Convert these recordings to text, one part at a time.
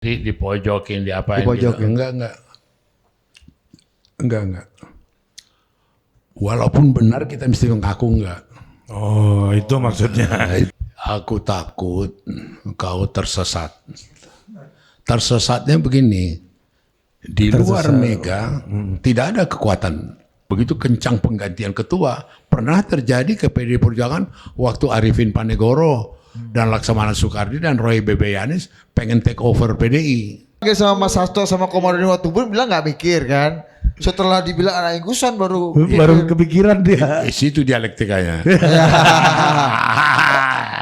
Dipojokin, diapain Dipojokin. gitu. Enggak. Walaupun benar kita mesti mengaku enggak. Oh, itu maksudnya. Aku takut kau tersesat. Tersesatnya begini, di luar Mega tidak ada kekuatan. Begitu kencang penggantian ketua, pernah terjadi ke PDI Perjuangan waktu Arifin Panegoro dan Laksamana Soekardi dan Roy Bebeyanis pengen take over PDI. Sama Mas Hasto sama Komarudin Watubun bilang nggak mikir kan. Setelah dibilang anak ingusan baru Kepikiran dia. Di situ dialektikanya.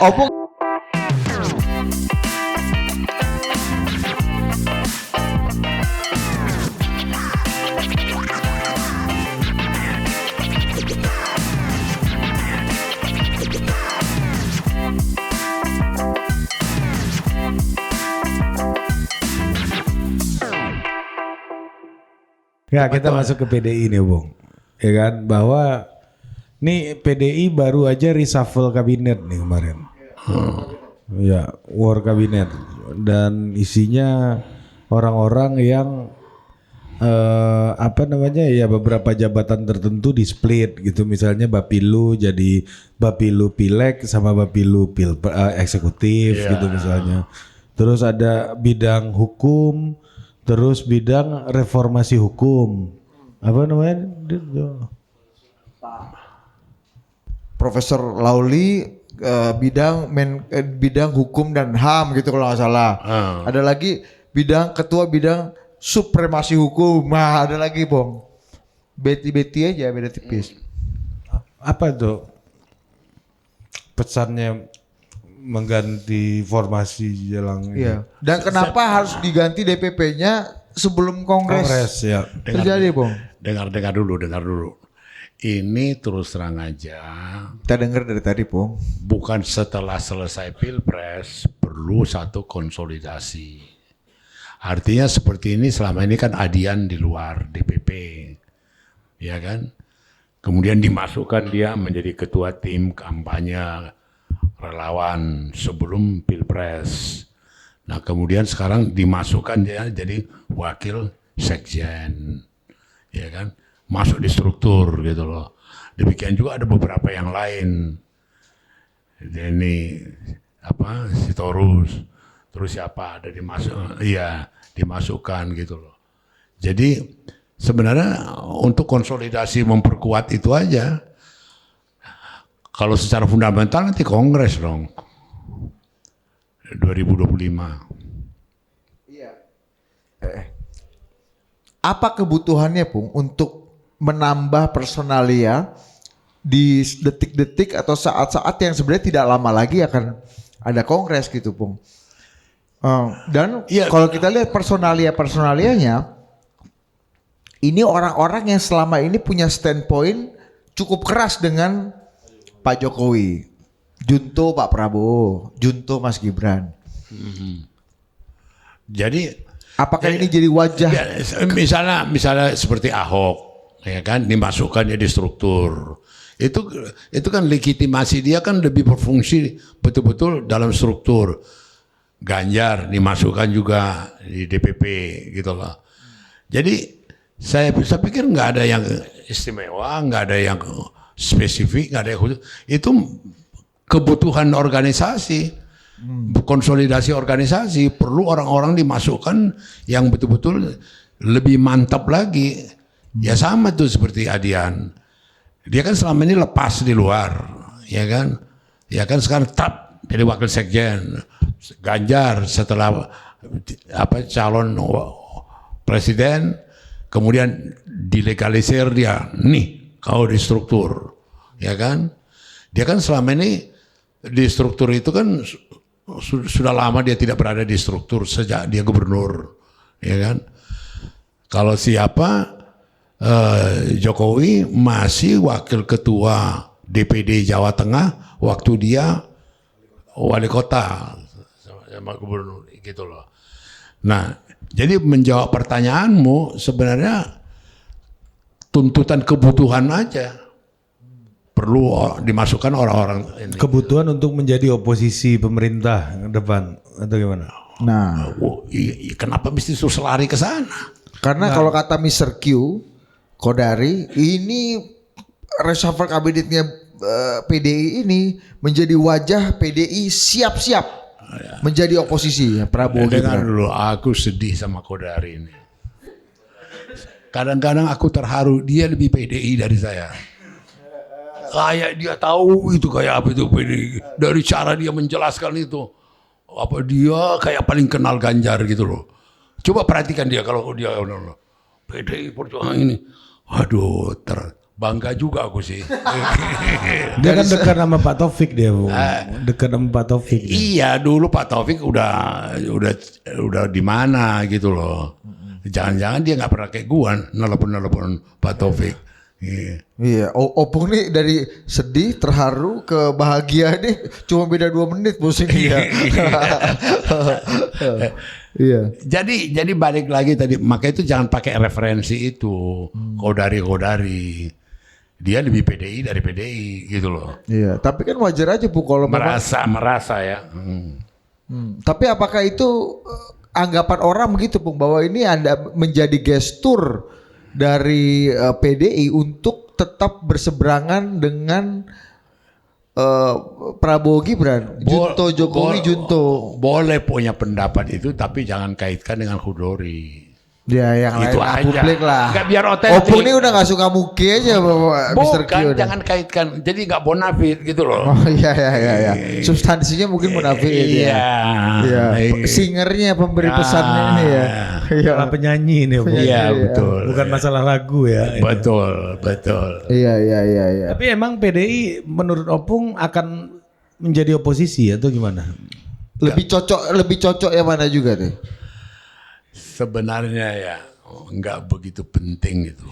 Opung. Ya, kita masuk ke PDI nih, Bung. Ya kan, bahwa nih PDI baru aja reshuffle kabinet nih kemarin. Ya, war kabinet dan isinya orang-orang yang ya beberapa jabatan tertentu di split gitu, misalnya Bapilu jadi Bapilu Pileg sama Bapilu eksekutif gitu misalnya. Terus ada bidang hukum, terus bidang reformasi hukum. Apa namanya? Profesor Lauli bidang hukum dan HAM gitu kalau nggak salah. Ada lagi ketua bidang supremasi hukum. Nah, ada lagi, Bong. Beti-beti aja, beda tipis. Apa tuh pesannya mengganti formasi jelang ini? Iya. Dan kenapa harus diganti DPP-nya sebelum Kongres ya. terjadi, Bong? Dengar dulu. Ini terus terang aja. Kita dengar dari tadi, Bong. Bukan setelah selesai Pilpres perlu satu konsolidasi. Artinya seperti ini selama ini kan adian di luar DPP, ya kan? Kemudian dimasukkan dia menjadi ketua tim kampanye relawan sebelum Pilpres. Nah kemudian sekarang dimasukkan dia jadi wakil sekjen, ya kan? Masuk di struktur gitu loh. Demikian juga ada beberapa yang lain. Ini Sitorus, terus siapa ada dimasukkan gitu loh. Jadi sebenarnya untuk konsolidasi memperkuat itu aja. Kalau secara fundamental nanti Kongres dong. 2025. Iya. Apa kebutuhannya, Pung, untuk menambah personalia di detik-detik atau saat-saat yang sebenarnya tidak lama lagi akan ada Kongres gitu, Pung? Dan kalau kita lihat personalianya, ini orang-orang yang selama ini punya standpoint cukup keras dengan Pak Jokowi, junto Pak Prabowo, junto Mas Gibran. Jadi apakah ini jadi wajah? Misalnya seperti Ahok, ya kan, dimasukkannya di struktur. Itu kan legitimasi dia kan lebih berfungsi betul-betul dalam struktur. Ganjar dimasukkan juga di DPP gitu loh. Jadi saya pikir nggak ada yang istimewa, nggak ada yang spesifik, nggak ada yang khusus. Itu kebutuhan organisasi, konsolidasi organisasi. Perlu orang-orang dimasukkan yang betul-betul lebih mantap lagi. Ya sama tuh seperti Adian. Dia kan selama ini lepas di luar, ya kan? Ya kan sekarang tetap jadi wakil sekjen. Ganjar setelah calon presiden, kemudian dilegalisir dia, nih kau di struktur, ya kan? Dia kan selama ini di struktur itu kan sudah lama dia tidak berada di struktur sejak dia gubernur, ya kan? Kalau Jokowi masih wakil ketua DPD Jawa Tengah waktu dia wali kota sama gubernur gitu loh. Nah, jadi menjawab pertanyaanmu sebenarnya tuntutan kebutuhan aja perlu dimasukkan orang-orang ini. Kebutuhan untuk menjadi oposisi pemerintah ke depan atau gimana? Nah, Kenapa mesti terus lari ke sana? karena kalau kata Mr. Q, Kodari, ini reshuffle kabinetnya PDI ini menjadi wajah PDI siap-siap menjadi oposisi ya, Prabowo Dengar Gibran. dulu, aku sedih sama Kodari ini. Kadang-kadang aku terharu, dia lebih PDI dari saya. Kayak dia tahu itu kayak apa itu PDI. Dari cara dia menjelaskan itu. Apa dia kayak paling kenal Ganjar gitu loh. Coba perhatikan dia kalau dia PDI Perjuangan ini. Waduh, bangga juga aku sih. Dia kan dekat sama Pak Taufik dia, Bung. Dekat sama Pak Taufik. Iya, dulu Pak Taufik udah di mana gitu loh. Jangan-jangan dia nggak pernah kayak gua nelpon Pak Taufik. Iya, Opung nih dari sedih, terharu ke bahagia nih cuma beda 2 menit bos ini ya. Iya. Jadi balik lagi tadi, maka itu jangan pakai referensi itu. Kodari. Dia lebih PDI dari PDI gitu loh. Iya, tapi kan wajar aja Bu kalau memang. Merasa ya. Tapi apakah itu anggapan orang begitu Bung, bahwa ini Anda menjadi gestur dari PDI untuk tetap berseberangan dengan Prabowo Gibran, Junto Jokowi Junto. Boleh punya pendapat itu, tapi jangan kaitkan dengan Hudori. Ya yang Itu lain aja. publik lah. Nggak, biar otentik. Opung ini udah gak suka muki aja Mr. Q. Bukan, jangan kaitkan. Jadi nggak bonafit gitu loh. Oh iya. Substansinya mungkin munafik Iya. Iya. Singernya pemberi pesannya ini ya. Iya. Masalah penyanyi ini, Bung. Iya, betul. Bukan masalah lagu ya. Betul. Iya. Tapi emang PDI menurut Opung akan menjadi oposisi atau gimana? Lebih cocok yang mana juga tuh? Sebenarnya ya nggak begitu penting itu.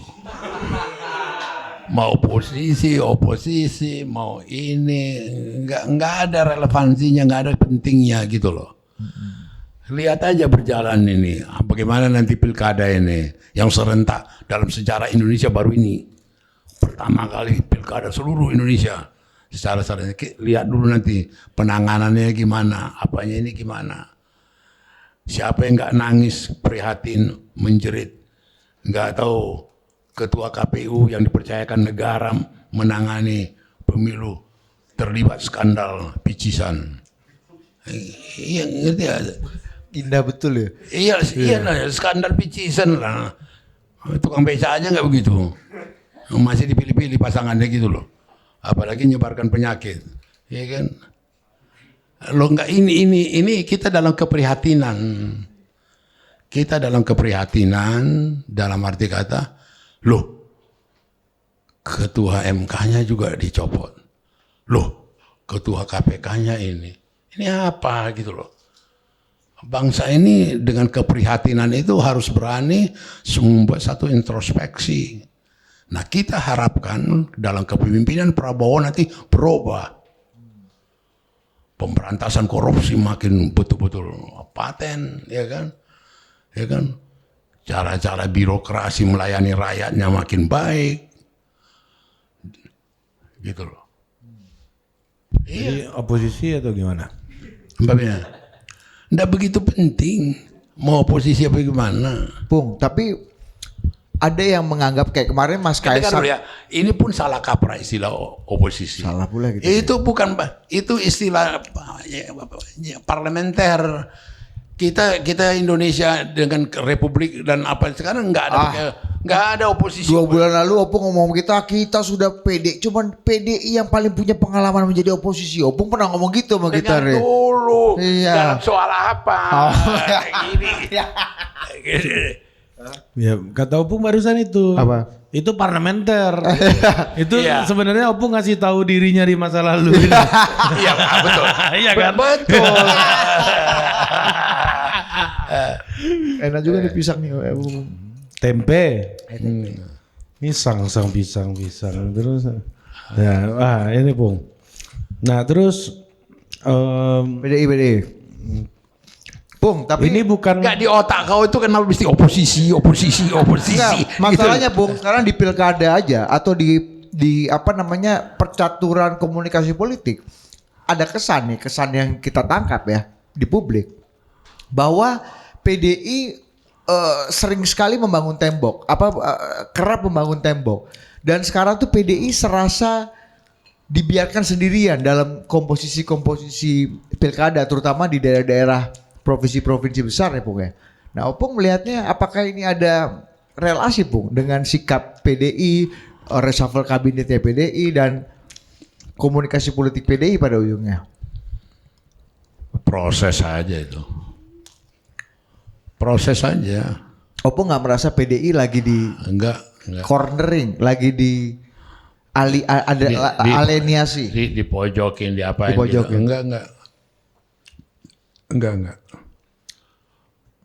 Mau oposisi, mau ini nggak ada relevansinya, nggak ada pentingnya gitu loh. Lihat aja berjalan ini, bagaimana nanti pilkada ini yang serentak dalam sejarah Indonesia baru ini. Pertama kali pilkada seluruh Indonesia secara serentak. Lihat dulu nanti penanganannya gimana, apanya ini gimana. Siapa yang nggak nangis, prihatin, menjerit, nggak tahu ketua KPU yang dipercayakan negara menangani pemilu terlibat skandal picisan. Iya ngerti ya. Indah betul ya. Iya lah, skandal picisan lah. Tukang beca aja nggak begitu. Masih dipilih-pilih pasangannya gitu loh. Apalagi nyebarkan penyakit, ya kan? Lo enggak ini kita dalam keprihatinan. Kita dalam keprihatinan dalam arti kata, loh ketua MK-nya juga dicopot. Loh ketua KPK-nya ini apa gitu loh. Bangsa ini dengan keprihatinan itu harus berani membuat satu introspeksi. Nah kita harapkan dalam kepemimpinan Prabowo nanti berubah. Pemberantasan korupsi makin betul-betul paten, ya kan? Cara-cara birokrasi melayani rakyatnya makin baik, gitu loh. Jadi oposisi atau gimana? Mbaknya, nggak begitu penting mau oposisi apa gimana. Bung, tapi ada yang menganggap kayak kemarin Mas Kaisang. Ya, ini pun salah kaprah istilah oposisi. Salah pula gitu. Itu bukan, itu istilah parlementer. Kita Indonesia dengan republik dan apa sekarang nggak ada oposisi. 2 bulan lalu Opung ngomong kita sudah PD, cuman PDI yang paling punya pengalaman menjadi oposisi. Opung pernah ngomong gitu sama kita. Dengar dulu. Iya. Dalam soal apa? Gini. Ya kata Opung barusan itu. Apa? Itu parlementer. Itu Iya. sebenarnya Opung ngasih tahu dirinya di masa lalu. Iya betul. Iya kan? Betul. Enak juga nih pisang nih. Tempe. Pisang terus. Ya, ini Pung. Nah, terus PDI. Bung, tapi ini bukan Enggak, di otak kau itu kenapa mesti oposisi. enggak, masalahnya Bung, sekarang di pilkada aja atau di apa namanya percaturan komunikasi politik ada kesan yang kita tangkap ya di publik. bahwa PDI sering sekali membangun tembok, kerap membangun tembok. Dan sekarang tuh PDI serasa dibiarkan sendirian dalam komposisi-komposisi pilkada, terutama di daerah-daerah provinsi-provinsi besar ya Pung ya. Nah Opung melihatnya apakah ini ada relasi Pung dengan sikap PDI, reshuffle kabinetnya PDI dan komunikasi politik PDI pada ujungnya? Proses aja itu. Proses aja. Opung nggak merasa PDI lagi di Enggak. cornering, lagi di alienasi? Dipojokin, diapain Dipojokin. gitu. Enggak.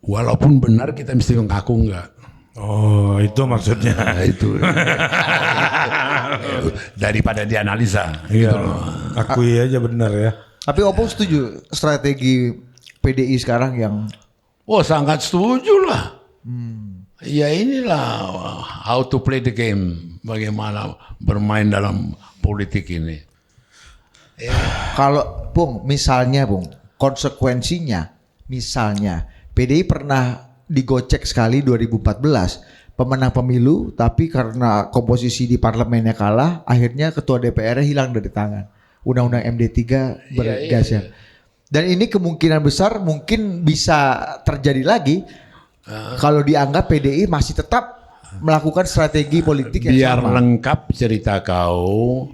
Walaupun benar kita mesti mengaku enggak. Oh, itu maksudnya. Nah, itu. Daripada dianalisa. Iya, Gitu loh. akui aja benar ya. Tapi Opung setuju strategi PDI sekarang yang Oh, sangat setuju lah. Ya inilah how to play the game. Bagaimana bermain dalam politik ini. kalau Pung misalnya Pung konsekuensinya misalnya PDI pernah digocek sekali 2014 pemenang pemilu tapi karena komposisi di parlemennya kalah akhirnya ketua DPR-nya hilang dari tangan. Undang-undang MD3 bergeser. Dan ini kemungkinan besar mungkin bisa terjadi lagi kalau dianggap PDI masih tetap melakukan strategi politik yang Biar sama. lengkap cerita kau,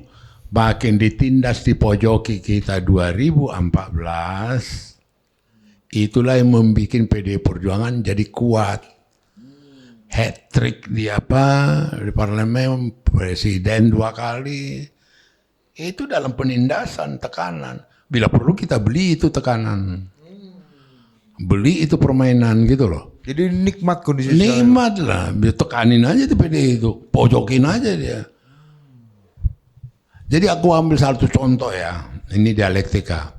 makin ditindas dipojoki kita 2014, itulah yang membuat PDI Perjuangan jadi kuat. Hat-trick di parlemen, presiden 2 kali. Itu dalam penindasan, tekanan. Bila perlu kita beli itu tekanan. Beli itu permainan gitu loh. Jadi nikmat kondisi sekarang. Nikmat lah, biar tekanin aja tuh PDI itu, pojokin aja dia. Jadi aku ambil satu contoh ya, ini dialektika.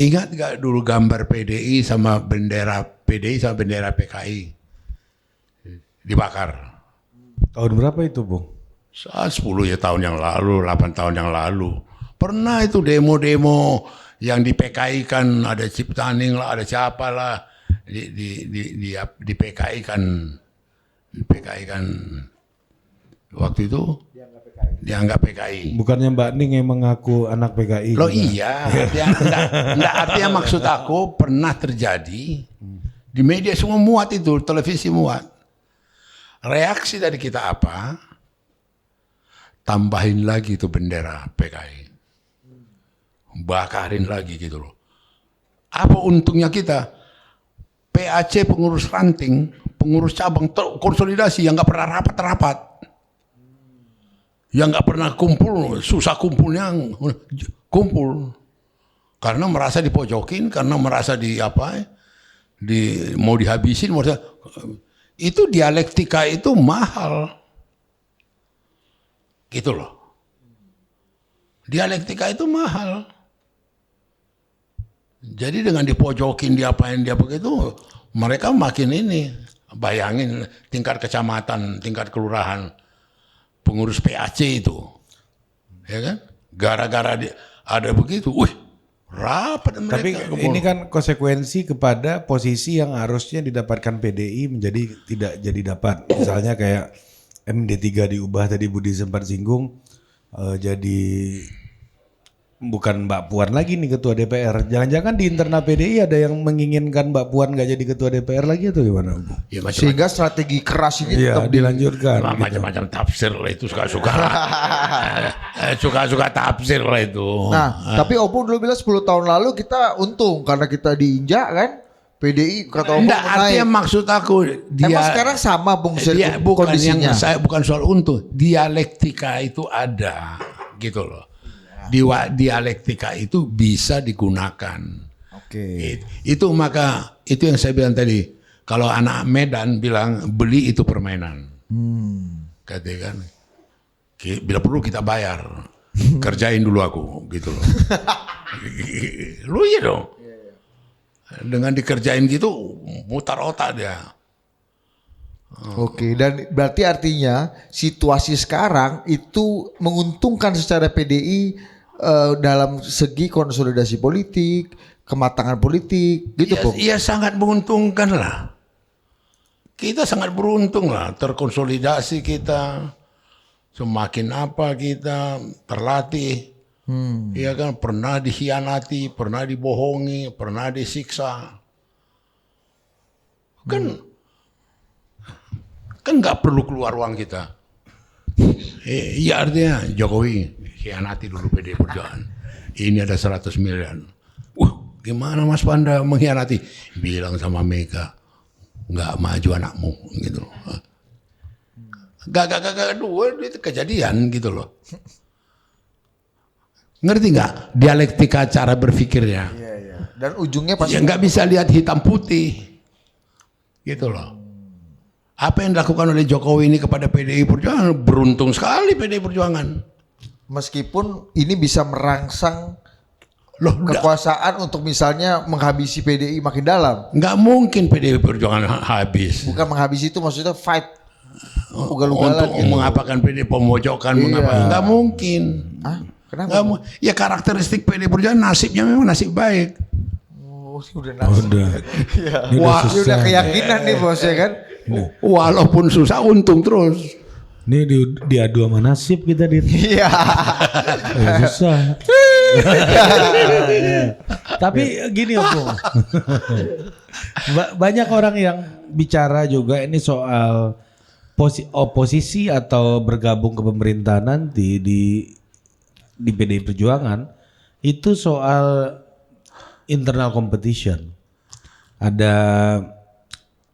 Ingat gak dulu gambar PDI sama bendera PKI dibakar? Tahun berapa itu, Bung? 10 ya tahun yang lalu, 8 tahun yang lalu. Pernah itu demo-demo yang di PKI kan ada Ciptaning lah, ada siapa lah. Di PKI kan waktu itu dianggap PKI. Bukannya Mbak Ning yang mengaku anak PKI? Loh juga? iya, artinya maksud aku pernah terjadi di media semua muat itu, televisi muat. Reaksi dari kita apa? Tambahin lagi itu bendera PKI. Bakarin lagi gitu loh. Apa untungnya kita? PAC pengurus ranting, pengurus cabang konsolidasi yang nggak pernah rapat-rapat, yang nggak pernah kumpul, susah kumpulnya kumpul, karena merasa dipojokin, karena merasa mau dihabisin, itu dialektika itu mahal, gitu loh. Dialektika itu mahal. Jadi dengan dipojokin diapain dia begitu, mereka makin ini. Bayangin tingkat kecamatan, tingkat kelurahan, pengurus PAC itu, ya kan? Gara-gara ada begitu, rapat mereka. Tapi ini kan konsekuensi kepada posisi yang harusnya didapatkan PDI menjadi tidak jadi dapat. Misalnya kayak MD3 diubah, tadi Budi sempat singgung, jadi bukan Mbak Puan lagi nih ketua DPR. Jangan-jangan di internal PDI ada yang menginginkan Mbak Puan nggak jadi ketua DPR lagi atau gimana? Ya, Sehingga strategi keras ini tetap dilanjutkan. Macam-macam tafsir lah itu, suka-suka. Suka-suka tafsir lah itu. Nah, tapi Opung dulu bilang 10 tahun lalu kita untung karena kita diinjak kan. PDI kata Opung Enggak, artinya naik. maksud aku Emang sekarang sama Bung dia bukan kondisinya. bukan soal untung, dialektika itu ada gitu loh. Dialektika itu bisa digunakan. Oke. Itu yang saya bilang tadi. Kalau anak Medan bilang beli itu permainan. Katakan, bila perlu kita bayar, kerjain dulu aku, gitu loh. Lu iya dong. Dengan dikerjain gitu, mutar otak dia. Oke, dan berarti artinya situasi sekarang itu menguntungkan secara PDI dalam segi konsolidasi politik, kematangan politik gitu, Pung. Iya sangat menguntungkan lah. Kita sangat beruntung lah, terkonsolidasi kita, semakin apa kita terlatih, ya kan, pernah dikhianati, pernah dibohongi, pernah disiksa, kan nggak perlu keluar uang kita. Iya artinya Jokowi khianati dulu PD Perjuangan, ini ada 100 miliar, gimana Mas Panda mengkhianati? Bilang sama Mega, nggak maju anakmu gitu loh. Gak dua itu kejadian gitu loh. Ngerti nggak dialektika cara berpikirnya? Iya. Dan ujungnya pasti Ya nggak bisa lihat hitam putih gitu loh. Apa yang dilakukan oleh Jokowi ini kepada PDI Perjuangan, beruntung sekali PDI Perjuangan. meskipun ini bisa merangsang Loh, kekuasaan untuk misalnya menghabisi PDI makin dalam. nggak mungkin PDI Perjuangan habis. Bukan menghabisi itu maksudnya fight. Ugal-ugalan Untuk gitu. mengapakan PD pemojokan, nggak mungkin. Ah, kenapa? Nggak ya karakteristik PD Perjuangan nasibnya memang nasib baik. Oh, ini udah nasib. Udah. Iya. Ini Wah, ini susah. udah keyakinan nih bos ya kan. Walaupun susah untung terus. Ini diadu sama nasib kita di Iya. susah. Tapi gini Opung. Banyak orang yang bicara juga ini soal oposisi atau bergabung ke pemerintahan nanti di PDI Perjuangan itu soal internal competition. Ada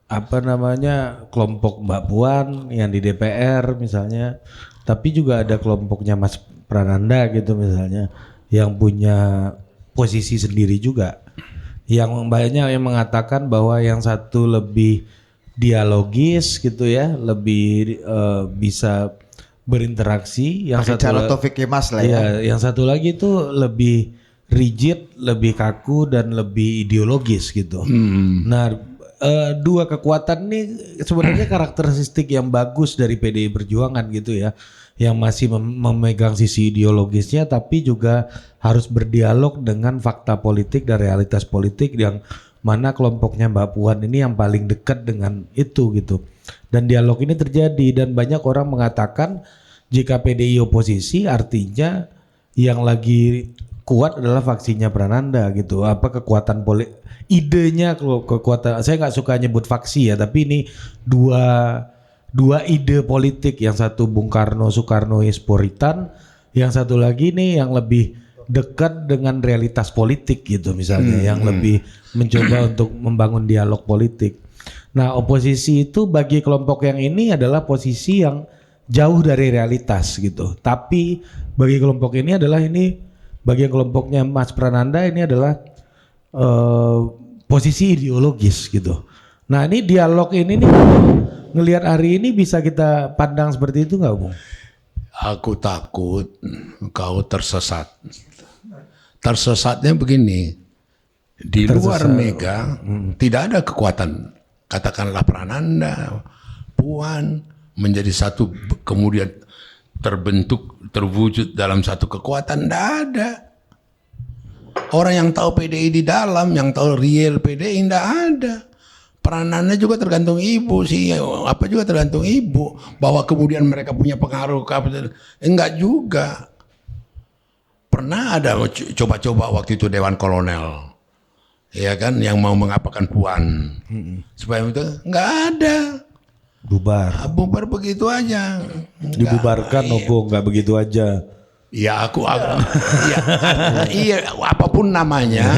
apa namanya kelompok Mbak Puan yang di DPR misalnya, tapi juga ada kelompoknya Mas Prananda gitu misalnya yang punya posisi sendiri juga. Yang banyak yang mengatakan bahwa yang satu lebih dialogis gitu ya, lebih bisa berinteraksi, yang Pakai satu cara Taufik Kemas lah ya. iya, yang satu lagi itu lebih rigid, lebih kaku dan lebih ideologis gitu. Nah, dua kekuatan ini sebenarnya karakteristik yang bagus dari PDI Perjuangan gitu ya, yang masih memegang sisi ideologisnya tapi juga harus berdialog dengan fakta politik dan realitas politik yang mana kelompoknya Mbak Puan ini yang paling dekat dengan itu gitu. Dan dialog ini terjadi dan banyak orang mengatakan jika PDI oposisi artinya yang lagi kuat adalah faksinya Prananda gitu. Apa kekuatan idenya kekuatan, saya nggak suka nyebut faksi ya, tapi ini dua ide politik, yang satu Bung Karno Soekarno Esporitan, yang satu lagi nih yang lebih dekat dengan realitas politik gitu misalnya, yang lebih mencoba untuk membangun dialog politik. Nah oposisi itu bagi kelompok yang ini adalah posisi yang jauh dari realitas gitu, tapi bagi kelompok ini adalah bagi kelompoknya Mas Prananda ini adalah posisi ideologis gitu. Nah ini dialog ini nih ngelihat hari ini bisa kita pandang seperti itu nggak Bung? Aku takut kau tersesat. Tersesatnya begini, di luar Mega tidak ada kekuatan. Katakanlah Prananda, Puan menjadi satu kemudian terwujud dalam satu kekuatan, tidak ada. Orang yang tahu PDI di dalam, yang tahu real PDI tidak ada. Peranannya juga tergantung ibu sih, apa juga tergantung ibu. Bahwa kemudian mereka punya pengaruh, enggak juga. Pernah ada coba-coba waktu itu Dewan Kolonel, ya kan, yang mau mengapakan Puan, supaya itu enggak ada. Bubar begitu aja. Dibubarkan Opung, nggak begitu aja. Ya iya apapun namanya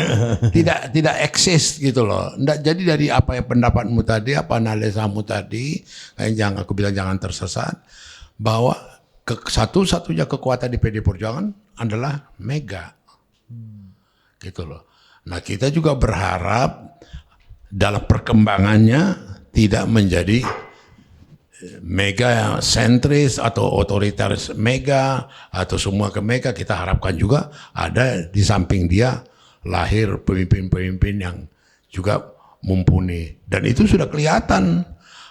tidak eksis gitu loh. Nggak, jadi dari apa yang pendapatmu tadi, apa analisamu tadi, jangan aku bilang jangan tersesat bahwa satu-satunya kekuatan di PD Perjuangan adalah Mega, gitu loh. Nah kita juga berharap dalam perkembangannya tidak menjadi Mega yang sentris atau otoritaris Mega atau semua ke Mega. Kita harapkan juga ada di samping dia lahir pemimpin-pemimpin yang juga mumpuni, dan itu sudah kelihatan.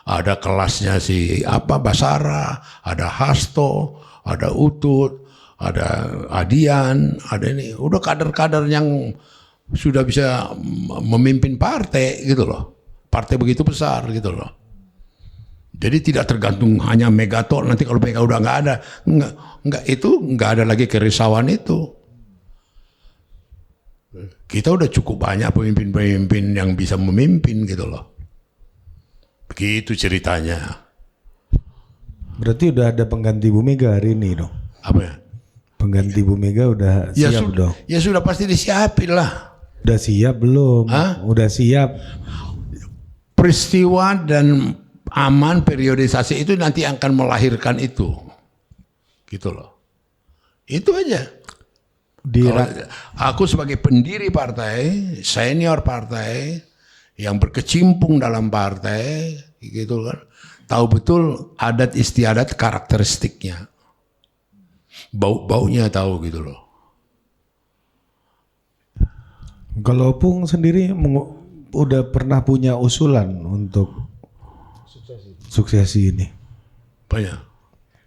Ada kelasnya si Basara, ada Hasto, ada Utut, ada Adian, ada ini udah kader-kader yang sudah bisa memimpin partai gitu loh. Partai begitu besar gitu loh. Jadi tidak tergantung hanya Mega toh, nanti kalau Mega udah nggak ada, nggak ada lagi kerisauan itu. Kita udah cukup banyak pemimpin-pemimpin yang bisa memimpin gitu loh. Begitu ceritanya. Berarti udah ada pengganti Bu Mega hari ini dong. Apa ya? Pengganti Bu Mega udah siap dong. Ya sudah pasti disiapin lah. Udah siap belum? Hah? Udah siap. Peristiwa dan aman periodisasi itu nanti akan melahirkan itu. Gitu loh. Itu aja. Kalau aku sebagai pendiri partai, senior partai, yang berkecimpung dalam partai, gitu kan, tahu betul adat istiadat karakteristiknya, baunya tahu gitu loh. Kalau Opung sendiri udah pernah punya usulan untuk suksesi ini? Banyak.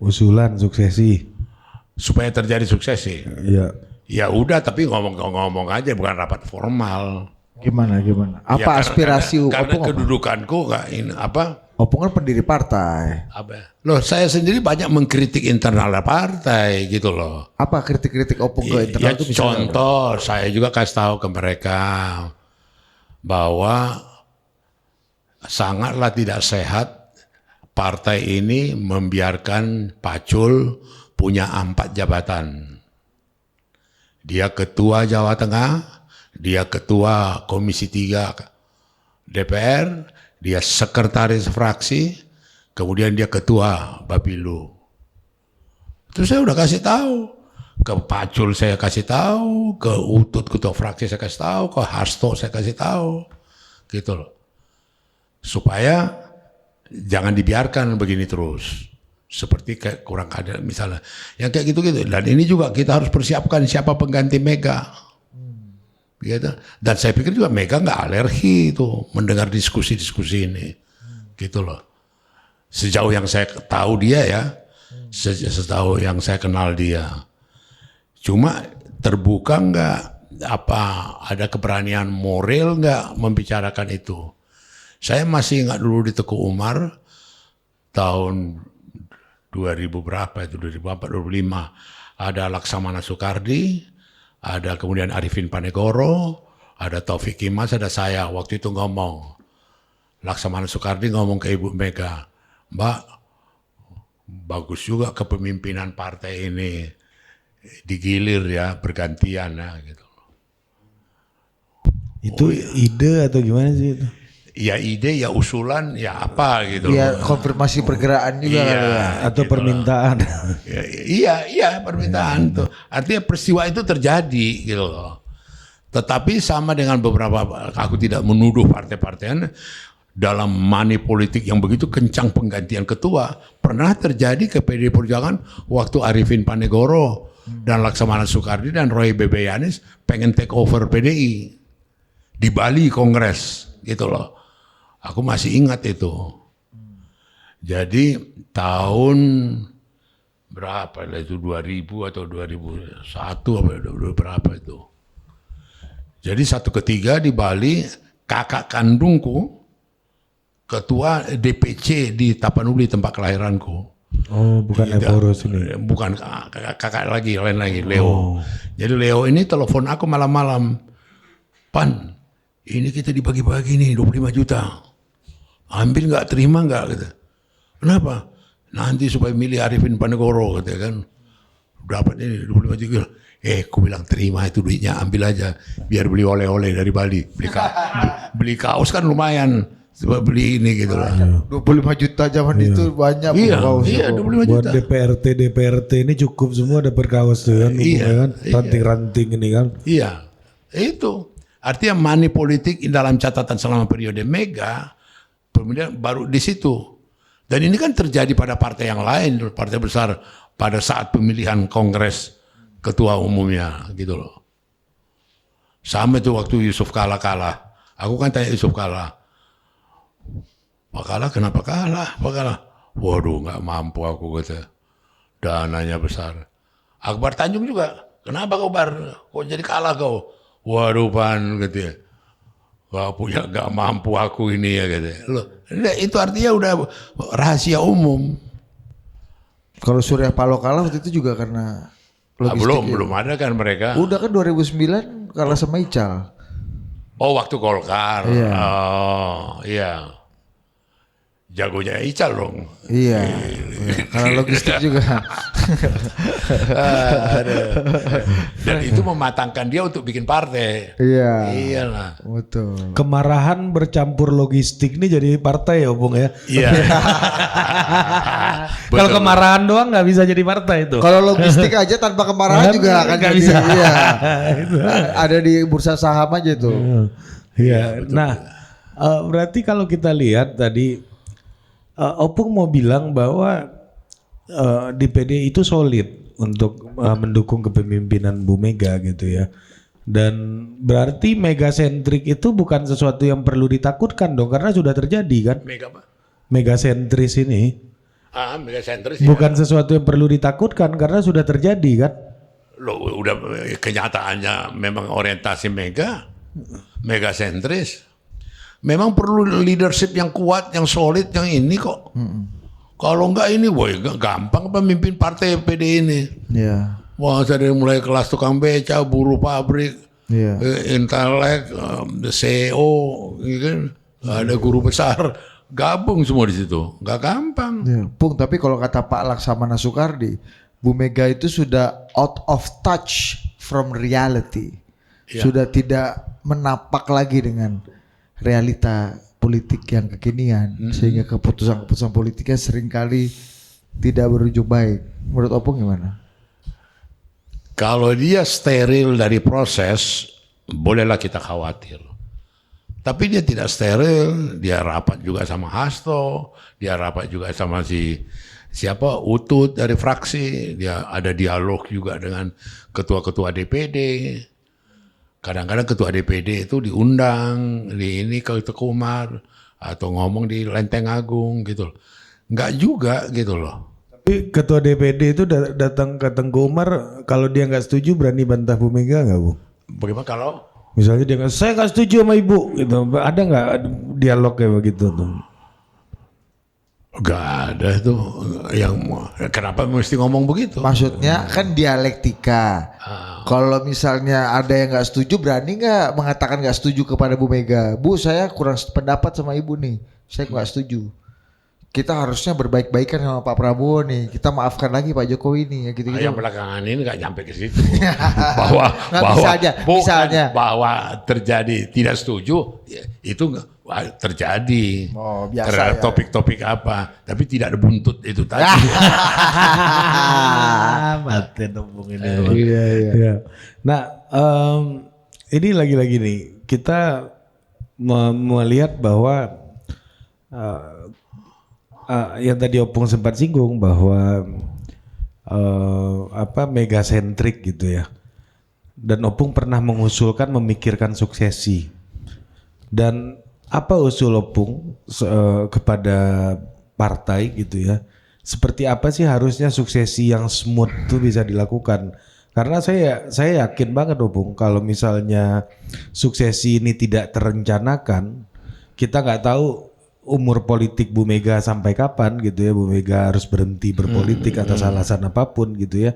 Usulan suksesi. Supaya terjadi suksesi. Iya. Ya udah, tapi ngomong aja, bukan rapat formal. Gimana? Apa aspirasi karena Opung? kedudukanku nggak ini apa? Opung kan pendiri partai. Apa? Loh, saya sendiri banyak mengkritik internal partai gitu loh. Apa kritik-kritik Opung ke internal Ya, itu misalnya? contoh, saya juga kasih tahu ke mereka bahwa sangatlah tidak sehat partai ini membiarkan Pacul punya 4 jabatan. Dia ketua Jawa Tengah, dia ketua Komisi 3 DPR, dia sekretaris fraksi, kemudian dia ketua Bapilu. Itu saya udah kasih tahu. Ke Pacul saya kasih tahu, ke Utut ketua fraksi saya kasih tahu, ke Hasto saya kasih tahu. Gitu loh. Supaya jangan dibiarkan begini terus. Seperti kayak kurang ada misalnya. Yang kayak gitu-gitu. Dan ini juga kita harus persiapkan siapa pengganti Mega. Gitu. Dan saya pikir juga Mega nggak alergi itu mendengar diskusi-diskusi ini. Gitu loh. Sejauh yang saya tahu dia ya. Sejauh yang saya kenal dia. Cuma terbuka nggak? Apa ada keberanian moral nggak membicarakan itu? Saya masih ingat dulu di Teguh Umar tahun 2000 berapa itu, 2004, 2005, ada Laksamana Soekardi, ada kemudian Arifin Panegoro, ada Taufik Kimas, ada saya. Waktu itu ngomong, Laksamana Soekardi ngomong ke Ibu Mega, Mbak, bagus juga kepemimpinan partai ini, digilir ya, bergantian ya gitu. Itu ide atau gimana sih itu? Ya ide, ya usulan, ya apa gitu. Ya konfirmasi pergerakan juga. Atau gitu permintaan. Iya permintaan tuh. Artinya peristiwa itu terjadi gitu loh. Tetapi sama dengan beberapa, aku tidak menuduh partai-partai dalam money politik yang begitu kencang penggantian ketua, pernah terjadi ke PDI Perjuangan waktu Arifin Panegoro dan Laksamana Soekardi dan Roy Bebeyanis pengen take over PDI di Bali Kongres gitu loh. Aku masih ingat itu. Jadi tahun berapa lah itu, 2000 atau 2001 apa berapa itu. Jadi satu ketiga di Bali, kakak kandungku ketua DPC di Tapanuli tempat kelahiranku. Oh, bukan Evorus ini. Bukan kakak lagi, lain lagi, Leo. Jadi Leo ini telepon aku malam-malam. Pan, ini kita dibagi-bagi nih 25 juta. Ambil nggak, terima nggak? Gitu. Kenapa? Nanti supaya milih Arifin Panegoro, gitu kan. Dapat ini 25 juta. Aku bilang terima itu duitnya, ambil aja. Biar beli oleh-oleh dari Bali. Beli kaos kan lumayan. Coba beli ini gitu lah. 25 juta zaman itu banyak. Iya, 25 Buat juta. DPRT ini cukup semua dapat kaos tuh kan. Iya, Ranting-ranting ini kan. Iya, itu. Artinya money politik dalam catatan selama periode Mega, kemudian baru di situ. Dan ini kan terjadi pada partai yang lain, partai besar pada saat pemilihan Kongres ketua umumnya gitu loh. Sama itu waktu Yusuf Kala kalah. Aku kan tanya Yusuf Kala, Pak Kala kenapa kalah? Pak Kala, waduh nggak mampu aku gitu. Dananya besar. Akbar Tanjung juga, kenapa kau Bar? Kok jadi kalah kau? waduh Pan gitu ya. Gak mampu aku ini ya gitu. Loh, itu artinya udah rahasia umum. Kalau Surya Paloh kalah waktu itu juga karena logistik. Belum ada kan mereka. Udah kan 2009 kalah sama Ical. Oh waktu Golkar. Iya. Oh iya. Jagonya Ical dong. Iya. Karena logistik juga. Dan itu mematangkan dia untuk bikin partai. Iya. Iyalah. Betul. Kemarahan bercampur logistik ini jadi partai ya Bung ya. Iya. Kalau kemarahan doang nggak bisa jadi partai itu. Kalau logistik aja tanpa kemarahan juga akan nggak jadi. bisa. Iya. Ada di bursa saham aja tuh. Iya. Nah, berarti kalau kita lihat tadi Opung mau bilang bahwa DPD itu solid untuk mendukung kepemimpinan Bu Mega gitu ya. Dan berarti megasentrik itu bukan sesuatu yang perlu ditakutkan dong karena sudah terjadi kan? Mega apa? Megasentris ini Megasentris. bukan sesuatu yang perlu ditakutkan karena sudah terjadi kan? Loh, udah kenyataannya memang orientasi megasentris. Memang perlu leadership yang kuat, yang solid, yang ini kok. Kalau enggak ini, boy, gampang pemimpin partai PD ini. Iya. Wah, dari mulai kelas tukang beca, buruh pabrik, Iya. intelek, CEO, gitu kan. Ada guru besar, gabung semua di situ. Enggak gampang. Iya. Pung, tapi kalau kata Pak Laksamana Soekardi, Bu Mega itu sudah out of touch from reality. Iya. Sudah tidak menapak lagi dengan realita politik yang kekinian, sehingga keputusan-keputusan politiknya seringkali tidak berujung baik. Menurut Opung gimana? Kalau dia steril dari proses, bolehlah kita khawatir. Tapi dia tidak steril, dia rapat juga sama Hasto, dia rapat juga sama siapa Utut dari fraksi, dia ada dialog juga dengan ketua-ketua DPD. Kadang-kadang ketua DPD itu diundang di ini ke Tekumar atau ngomong di Lenteng Agung gitu. Enggak juga gitu loh. Tapi ketua DPD itu datang ke Tengku Umar, kalau dia nggak setuju berani bantah Bu Mega nggak Bu? Bagaimana kalau Misalnya dia nggak, saya nggak setuju sama ibu, gitu. Ada nggak dialog kayak begitu tuh? nggak ada itu yang kenapa mesti ngomong begitu? Maksudnya kan dialektika. Kalau misalnya ada yang nggak setuju, berani nggak mengatakan nggak setuju kepada Bu Mega? Bu, saya kurang pendapat sama ibu nih, saya nggak setuju. Kita harusnya berbaik-baikan sama Pak Prabowo nih. Kita maafkan lagi Pak Jokowi nih, ya gitu-gitu. Yang belakangan ini nggak nyampe ke situ. Nggak, misalnya. Bahwa terjadi tidak setuju, ya, itu terjadi. Oh, biasa terhadap ya. topik-topik apa, tapi tidak ada buntut itu tadi. Mati nombong ini. Iya, iya. Ya. Nah, ini lagi-lagi nih kita melihat bahwa yang tadi Opung sempat singgung bahwa megasentrik gitu ya. Dan Opung pernah mengusulkan memikirkan suksesi. Dan apa usul Opung kepada partai gitu ya? Seperti apa sih harusnya suksesi yang smooth itu bisa dilakukan? Karena saya yakin banget Opung kalau misalnya suksesi ini tidak terencanakan, kita nggak tahu umur politik Bu Mega sampai kapan gitu ya. Bu Mega harus berhenti berpolitik atas alasan apapun gitu ya.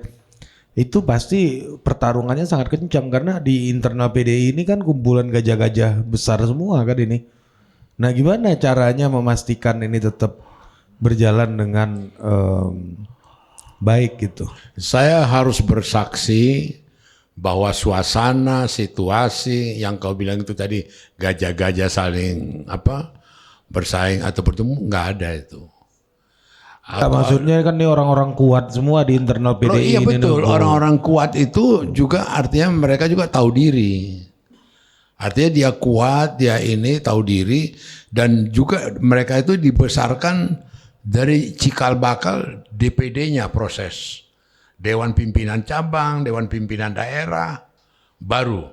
Itu pasti pertarungannya sangat kencang karena di internal PDI ini kan kumpulan gajah-gajah besar semua kan ini. Nah, gimana caranya memastikan ini tetap berjalan dengan baik gitu? Saya harus bersaksi bahwa suasana, situasi yang kau bilang itu tadi gajah-gajah saling bersaing atau bertemu, nggak ada itu. Maksudnya kan ini orang-orang kuat semua di internal PDI Iya ini. betul, orang-orang kuat itu juga artinya mereka juga tahu diri. Artinya dia kuat, dia ini tahu diri, dan juga mereka itu dibesarkan dari cikal bakal DPD-nya proses. Dewan Pimpinan Cabang, Dewan Pimpinan Daerah, baru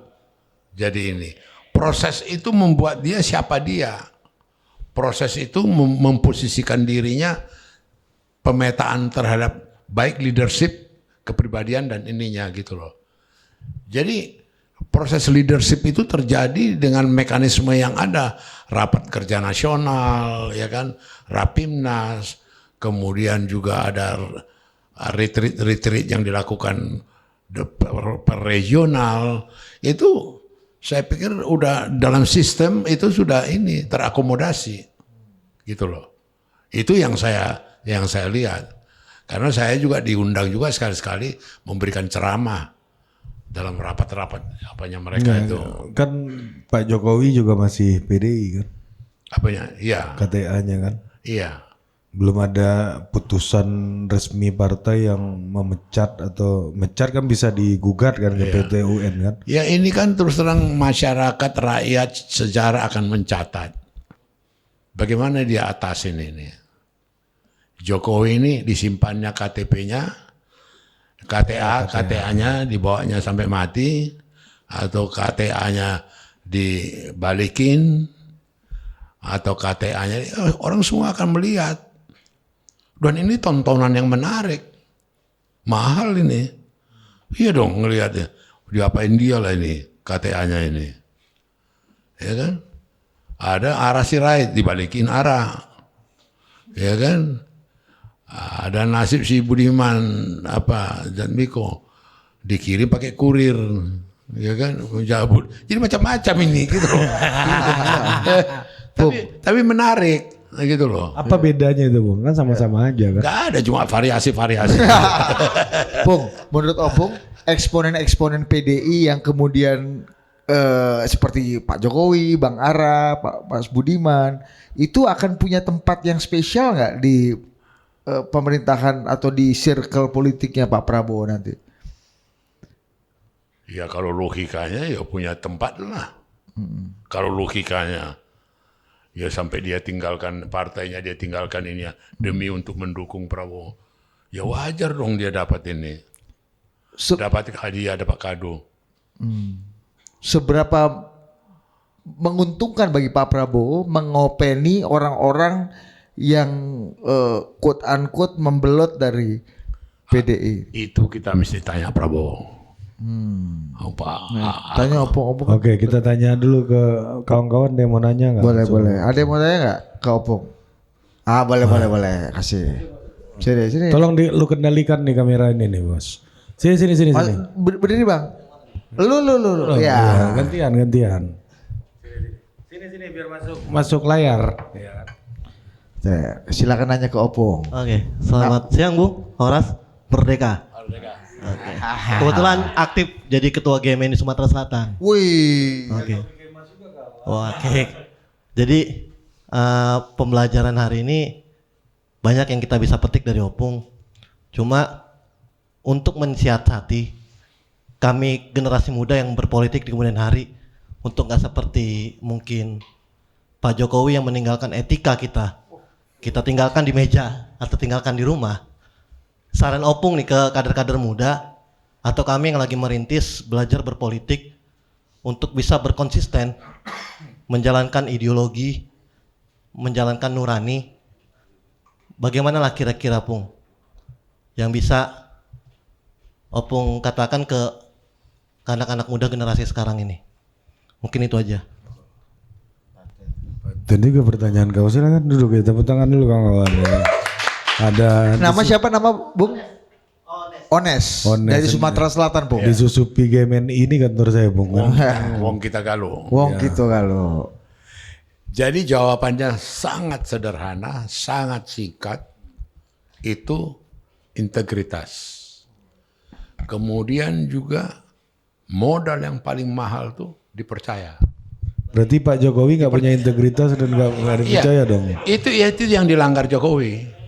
jadi ini. Proses itu membuat dia siapa dia. Proses itu memposisikan dirinya, pemetaan terhadap baik leadership, kepribadian dan ininya gitu loh. Jadi proses leadership itu terjadi dengan mekanisme yang ada, rapat kerja nasional, ya kan, Rapimnas, kemudian juga ada retreat yang dilakukan per regional. Itu saya pikir udah dalam sistem itu sudah ini terakomodasi, gitu loh. Itu yang saya lihat. Karena saya juga diundang juga sekali-sekali memberikan ceramah dalam rapat-rapat apanya mereka itu. Kan Pak Jokowi juga masih PDI kan? Apanya? Iya. KTA-nya kan? Iya. Belum ada putusan resmi partai yang memecat atau mecat kan bisa digugat kan ke PT UN kan? Ya ini kan terus terang masyarakat, rakyat, sejarah akan mencatat. Bagaimana dia atasin ini? Jokowi ini disimpannya KTP-nya, KTA-nya dibawanya sampai mati, atau KTA-nya dibalikin, atau KTA-nya, orang semua akan melihat. Dan ini tontonan yang menarik, mahal ini. Iya dong ngelihatnya, diapain dia lah ini, KTA-nya ini. Ya kan? Ada arah Sirait, dibalikin arah. Ya kan? Ada nasib si Budiman dan Miko dikirim pakai kurir, ya kan, menjabut. Jadi macam-macam ini gitu loh. tapi menarik gitu loh. Apa bedanya itu Bung? Kan sama-sama aja kan? Gak ada, cuma variasi-variasi. Bung, menurut Opung, eksponen-eksponen PDI yang kemudian seperti Pak Jokowi, Bang Ara, Pak Budiman, itu akan punya tempat yang spesial nggak di pemerintahan atau di circle politiknya Pak Prabowo nanti? Ya kalau logikanya ya punya tempat lah. Kalau logikanya ya sampai dia tinggalkan partainya, dia tinggalkan ini ya, demi untuk mendukung Prabowo. Ya wajar dong dia dapat ini. Dapat hadiah, dapat kado. Seberapa menguntungkan bagi Pak Prabowo mengopeni orang-orang yang quote unquote membelot dari PDI? Itu kita mesti tanya Prabowo. Tanya Opung. Oke, kita tanya dulu ke kawan-kawan yang mau nanya nggak? Boleh. Ada yang mau tanya nggak ke Opung? Boleh. Kasih. Sini. Tolong lu kendalikan nih kamera ini nih bos. Sini. Berdiri Bang. Lu. Ya. Gantian. Sini biar masuk layar. Ya. Silakan nanya ke Opung. Oke, selamat siang Bung Horas Merdeka. Oke. Kebetulan aktif jadi ketua GMN di Sumatera Selatan. Wih. Oke. Jadi pembelajaran hari ini banyak yang kita bisa petik dari Opung. Cuma untuk mensiasati kami generasi muda yang berpolitik di kemudian hari untuk nggak seperti mungkin Pak Jokowi yang meninggalkan etika kita tinggalkan di meja atau tinggalkan di rumah. Saran Opung nih ke kader-kader muda atau kami yang lagi merintis belajar berpolitik untuk bisa berkonsisten menjalankan ideologi, menjalankan nurani. Bagaimana lah kira-kira Pung yang bisa Opung katakan ke anak-anak muda generasi sekarang ini? Mungkin itu aja. Dan juga pertanyaan kau, silakan duduk ya, tepuk tangan dulu kawan-kawan ya. Ada Nama siapa nama Bung? Ones. Dari Sumatera Selatan Bung. disusupi GMN ini kantor saya Bung. Wong kita galuh. Gitu kalau. Jadi jawabannya sangat sederhana, sangat singkat. Itu integritas. Kemudian juga modal yang paling mahal tuh dipercaya. Berarti Pak Jokowi nggak punya integritas dan nggak dipercaya dong. Itu yang dilanggar Jokowi.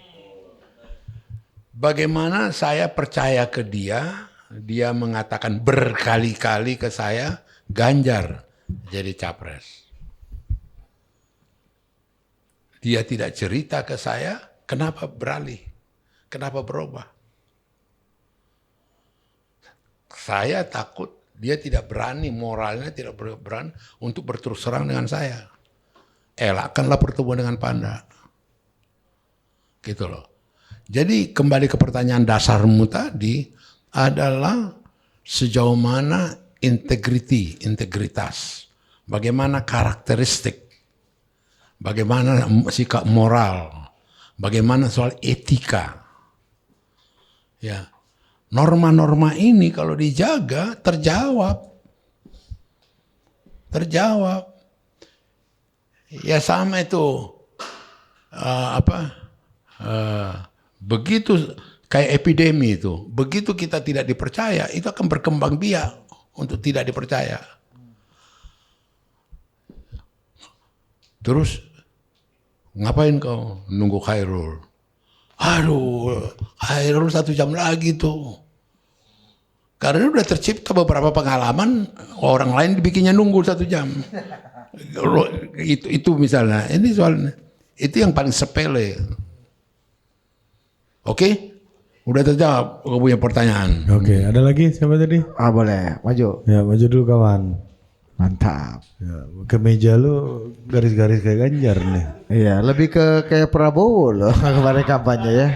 Bagaimana saya percaya ke dia mengatakan berkali-kali ke saya, Ganjar jadi capres. Dia tidak cerita ke saya, kenapa beralih, kenapa berubah. Saya takut dia tidak berani, moralnya tidak berani untuk berterus terang dengan saya. Elakkanlah pertemuan dengan Panda. Gitu loh. Jadi kembali ke pertanyaan dasarmu tadi adalah sejauh mana integritas, bagaimana karakteristik, bagaimana sikap moral, bagaimana soal etika. Ya, norma-norma ini kalau dijaga terjawab. Ya sama itu begitu kayak epidemi itu, begitu kita tidak dipercaya, itu akan berkembang biak untuk tidak dipercaya. Terus ngapain kau nunggu Khairul? Aduh, Khairul 1 jam lagi tuh. Karena udah tercipta beberapa pengalaman orang lain dibikinnya nunggu 1 jam. Itu misalnya, ini soalnya itu yang paling sepele. Oke? Udah terjawab kau punya pertanyaan. Oke, ada lagi siapa tadi? Boleh, maju. Ya, maju dulu kawan. Mantap. Ya, ke meja lu garis-garis kayak Ganjar nih. Iya, lebih ke kayak Prabowo loh kemarin kampanye ya.